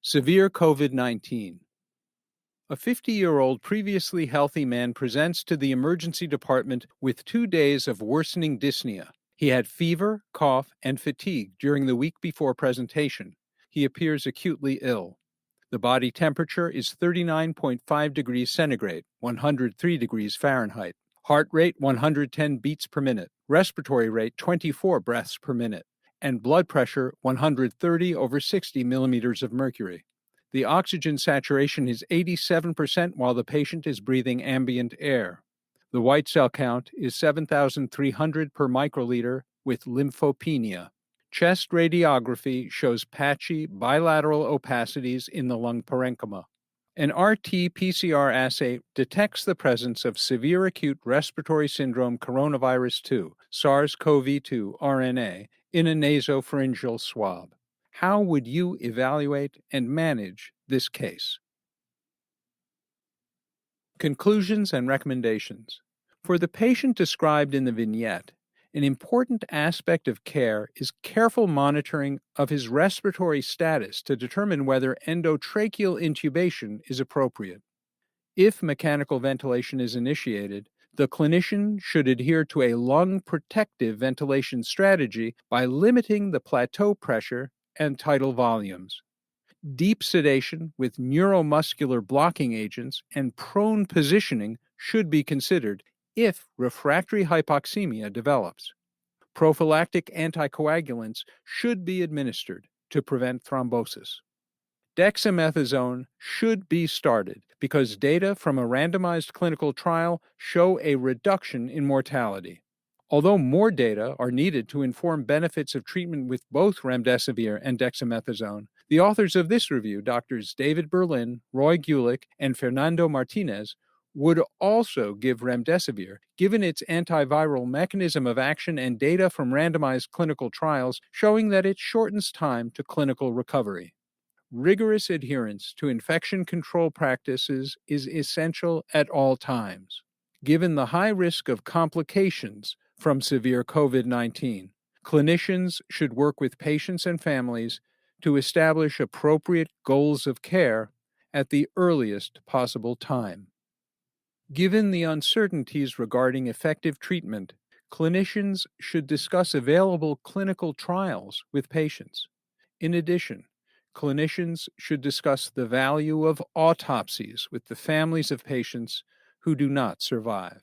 Severe COVID-19. A 50-year-old previously healthy man presents to the emergency department with 2 days of worsening dyspnea. He had fever, cough, and fatigue during the week before presentation. He appears acutely ill. The body temperature is 39.5 degrees centigrade, 103 degrees Fahrenheit. Heart rate 110 beats per minute. Respiratory rate 24 breaths per minute. And blood pressure 130/60 millimeters of mercury. The oxygen saturation is 87% while the patient is breathing ambient air. The white cell count is 7,300 per microliter with lymphopenia. Chest radiography shows patchy bilateral opacities in the lung parenchyma. An RT-PCR assay detects the presence of severe acute respiratory syndrome coronavirus 2, SARS-CoV-2 RNA, in a nasopharyngeal swab. How would you evaluate and manage this case? Conclusions and recommendations. For the patient described in the vignette, an important aspect of care is careful monitoring of his respiratory status to determine whether endotracheal intubation is appropriate. If mechanical ventilation is initiated, the clinician should adhere to a lung protective ventilation strategy by limiting the plateau pressure and tidal volumes. Deep sedation with neuromuscular blocking agents and prone positioning should be considered if refractory hypoxemia develops. Prophylactic anticoagulants should be administered to prevent thrombosis. Dexamethasone should be started because data from a randomized clinical trial show a reduction in mortality. Although more data are needed to inform benefits of treatment with both remdesivir and dexamethasone, the authors of this review, Drs. David Berlin, Roy Gulick, and Fernando Martinez, would also give remdesivir, given its antiviral mechanism of action and data from randomized clinical trials showing that it shortens time to clinical recovery. Rigorous adherence to infection control practices is essential at all times. Given the high risk of complications from severe COVID-19, clinicians should work with patients and families to establish appropriate goals of care at the earliest possible time. Given the uncertainties regarding effective treatment, clinicians should discuss available clinical trials with patients. In addition, clinicians should discuss the value of autopsies with the families of patients who do not survive.